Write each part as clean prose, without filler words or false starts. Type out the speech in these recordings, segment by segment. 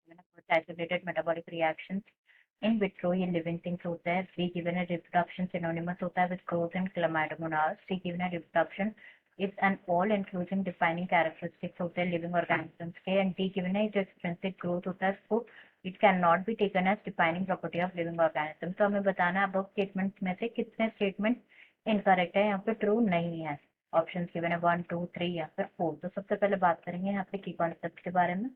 Isolated metabolic reactions in vitro ये living things होते हैं। बी गिवन है रिप्रोडक्शन सिनोनिमस होता है with growth in Chlamydomonas. C given है reproduction is an all inclusive defining characteristics होते हैं लिविंग ऑर्गेनिजम्स के। एंड डी गिवन है जो एक्सट्रिंसिक ग्रोथ होता है इसको it can not be taken as defining property of living organism. तो हमें बताना है अब स्टेटमेंट में से कितने स्टेटमेंट इनकरेक्ट है, यहाँ पे ट्रू नहीं है। ऑप्शन गिवन है 1, 2, 3 या फिर 4। तो सबसे पहले बात करेंगे यहाँ पे की कॉन्सेप्ट के बारे में।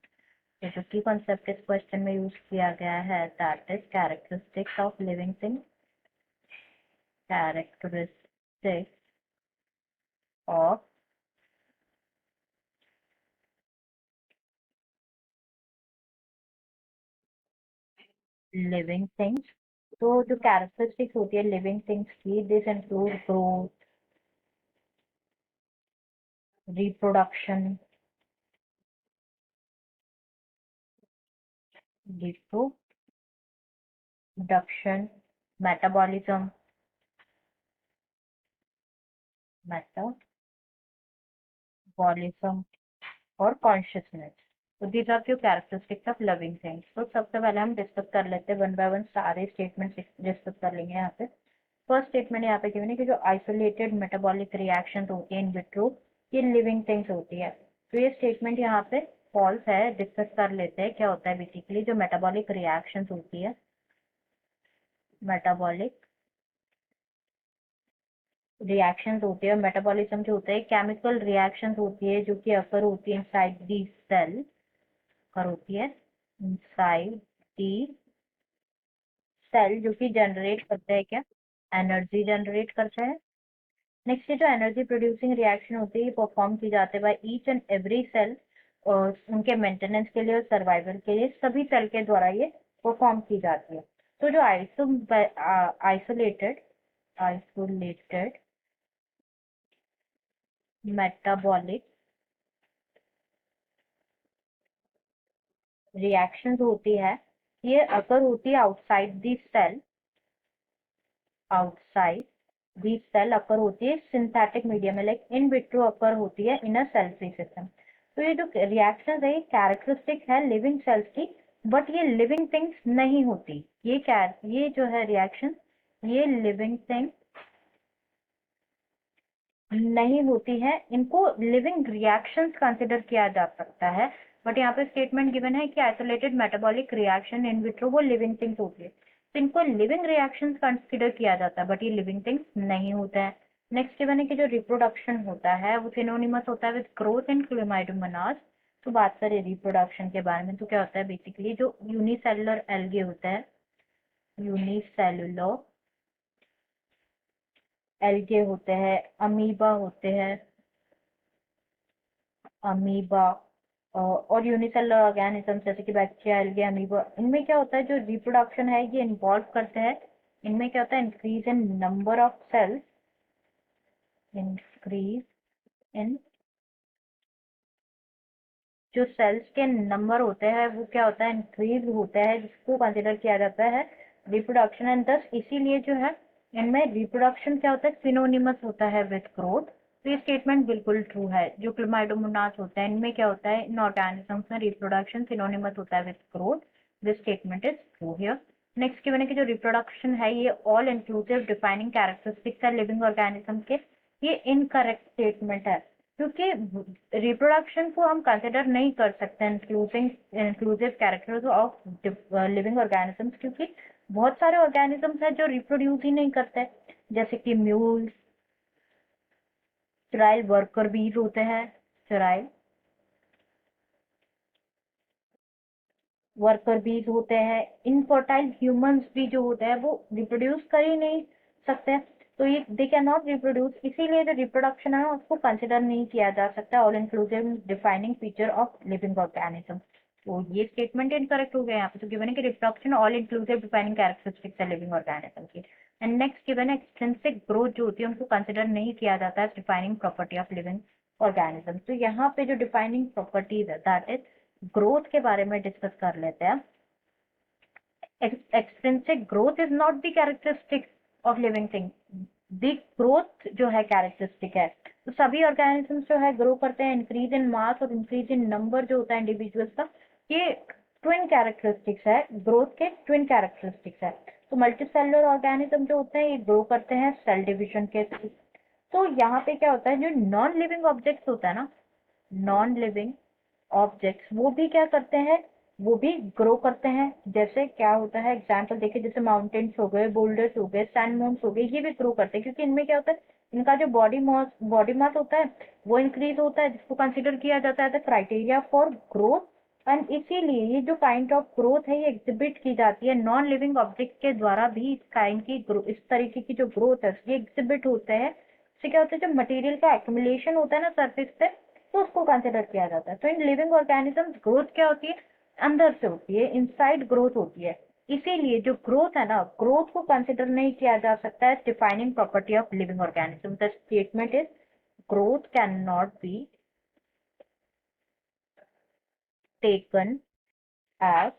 तो जो की कॉन्सेप्ट इस क्वेश्चन में यूज किया गया है that is characteristics of living thing. Characteristics of living things. तो जो कैरेक्टरिस्टिक्स होती है लिविंग थिंग्स की this include growth, reproduction, reproduction, metabolism, metabolism और कॉन्शियसनेस। तो these are few characteristics of living things. तो सबसे पहले हम डिस्कस कर लेते हैं वन बाय वन, सारे स्टेटमेंट डिस्कस कर लेंगे यहाँ पे। फर्स्ट स्टेटमेंट यहाँ पे गिवन है कि जो आइसोलेटेड मेटाबॉलिक रिएक्शन होती है इन विट्रो ये लिविंग थिंग्स होती है। तो ये स्टेटमेंट यहाँ पे फॉल्स है। डिस्कस कर लेते हैं क्या होता है। बेसिकली जो मेटाबॉलिक रिएक्शन होती है, मेटाबॉलिक रिएक्शंस होती है, मेटाबॉलिज्म जो होता है केमिकल रिएक्शंस होती है जो कि अकर होती है इनसाइड दी सेल, अकर होती है इनसाइड दी सेल, जो कि जनरेट करते हैं क्या, एनर्जी जनरेट करते हैं। नेक्स्ट ये जो एनर्जी प्रोड्यूसिंग रिएक्शन होती है परफॉर्म की जाती है by each and every cell और उनके मेंटेनेंस के लिए और सर्वाइवल के लिए सभी सेल के द्वारा ये परफॉर्म की जाती है। तो जो आइसोलेटेड आइसोलेटेड मेटाबॉलिक रिएक्शंस होती है ये अगर होती है outside the cell, outside the cell occur होती है सिंथेटिक मीडियम में, लाइक इन विट्रो अकर होती है in a cell free system. तो ये जो रिएक्शन है ये कैरेक्टरिस्टिक है लिविंग सेल्स की, बट ये लिविंग थिंग्स नहीं होती। ये जो है रिएक्शन ये लिविंग थिंग नहीं होती है, इनको लिविंग रिएक्शंस कंसिडर किया जा सकता है। बट यहाँ पे स्टेटमेंट गिवन है कि isolated metabolic reaction in vitro वो लिविंग थिंग्स होती है, तो इनको लिविंग रिएक्शंस कंसिडर किया जाता है बट ये लिविंग थिंग्स नहीं होता है। नेक्स्ट गिवन है कि जो रिप्रोडक्शन होता है वो सिनोनिमस होता है विद ग्रोथ इन क्लेमाइडोमोनास। तो बात करें रिप्रोडक्शन के बारे में तो क्या होता है, बेसिकली जो यूनिसेलुलर एल्गे होता है, यूनिसेलुलर एल्गे होते हैं, अमीबा होते हैं, अमीबा और यूनिसेलुलर ऑर्गेनिज्म जैसे कि बैक्टीरिया, एल्गे, अमीबा, इनमें क्या होता है जो रिप्रोडक्शन है ये इन्वॉल्व करते हैं। इनमें क्या होता है increase in number of cells, increase in जो सेल्स के नंबर होते हैं वो क्या होता है इंक्रीज होता है, जिसको कंसिडर किया जाता है रिप्रोडक्शन। एंड दस इसीलिए जो है इनमें रिप्रोडक्शन क्या होता है सिनोनिमस होता है विद ग्रोथ। तो ये स्टेटमेंट बिल्कुल ट्रू है। जो क्लेमाइडोमोनास होता है इनमें क्या होता है इन ऑर्गेनिजम्स में रिप्रोडक्शन सिनोनिमस होता है with growth. This statement is true here. Next given है कि जो रिप्रोडक्शन है ये ऑल इंक्लूसिव डिफाइनिंग कैरेक्टरिस्टिक्स है लिविंग ऑर्गेनिज्म के, ये इनकरेक्ट स्टेटमेंट है क्योंकि रिप्रोडक्शन को हम कंसिडर नहीं कर सकते inclusive characters of living organisms, क्योंकि बहुत सारे ऑर्गेनिजम्स हैं जो रिप्रोड्यूस ही नहीं करते, जैसे कि म्यूल्स, स्टेराइल वर्कर बीज होते हैं, स्टेराइल वर्कर बीज होते हैं, इनफर्टाइल ह्यूमंस भी जो होते हैं वो रिप्रोड्यूस कर ही नहीं सकते, तो ये दे कैन नॉट रिप्रोड्यूस, इसीलिए जो रिप्रोडक्शन है उसको कंसिडर नहीं किया जा सकता all inclusive defining feature of living organism. तो ये स्टेटमेंट इनकरेक्ट हो गया यहाँ पे। तो गिवन है कि reproduction all inclusive defining characteristics है लिविंग ऑर्गेनिज्म की। एंड नेक्स्ट गिवन है एक्सट्रिंसिक ग्रोथ जो होती है उनको कंसिडर नहीं किया जाता है defining property of living organism. तो यहाँ पे जो डिफाइनिंग प्रॉपर्टीज है दैट इज ग्रोथ के बारे में डिस्कस कर लेते हैं। Extrinsic growth is not the characteristic of living thing, the growth जो है कैरेक्टरिस्टिक है। तो सभी ऑर्गेनिजम्स जो है ग्रो करते हैं, इंक्रीज इन मास और इंक्रीज इन नंबर जो होता है इंडिविजुअल्स का, ये ट्विन कैरेक्टरिस्टिक्स है, ग्रोथ के ट्विन कैरेक्टरिस्टिक्स है। तो मल्टीसेलुलर ऑर्गेनिज्म जो होते हैं ये ग्रो करते हैं सेल डिविजन के थ्रू। तो यहाँ पे क्या होता है, जो नॉन लिविंग ऑब्जेक्ट्स होता है ना, नॉन लिविंग ऑब्जेक्ट्स वो भी क्या करते हैं, वो भी ग्रो करते हैं। जैसे क्या होता है, एग्जाम्पल देखिए, जैसे माउंटेन्स हो गए, बोल्डर्स हो गए, सैंड मोन्स हो गए, ये भी ग्रो करते हैं क्योंकि इनमें क्या होता है, इनका जो बॉडी मास होता है वो इंक्रीज होता है, जिसको कंसिडर किया जाता है क्राइटेरिया फॉर ग्रोथ। एंड इसीलिए ये जो काइंड ऑफ ग्रोथ है ये एग्जिबिट की जाती है नॉन लिविंग ऑब्जेक्ट के द्वारा भी। इस काइंड की इस तरीके की जो ग्रोथ है ये एग्जिबिट होते हैं। इससे क्या होता है, जब मटेरियल का एक्युमुलेशन होता है ना सरफेस पे, तो उसको कंसिडर किया जाता है। तो इन लिविंग ऑर्गेनिजम्स ग्रोथ क्या होती है, अंदर से होती है, इनसाइड ग्रोथ होती है। इसीलिए जो ग्रोथ है ना, ग्रोथ को कंसिडर नहीं किया जा सकता है defining property of living organism. The statement is growth can not B taken as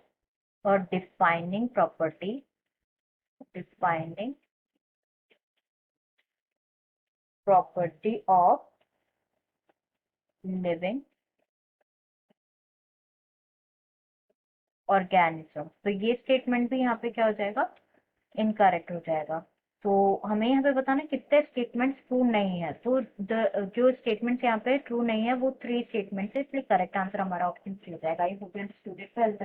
a defining property of living organism। तो ये स्टेटमेंट भी यहाँ पे क्या हो जाएगा, इनकरेक्ट हो जाएगा। तो हमें यहाँ पे बताना कितने स्टेटमेंट्स ट्रू नहीं है। तो जो स्टेटमेंट्स यहाँ पे ट्रू नहीं है वो 3 स्टेटमेंट्स है, इसलिए करेक्ट आंसर हमारा ऑप्शन 3 हो जाएगा। I hope you understood it well.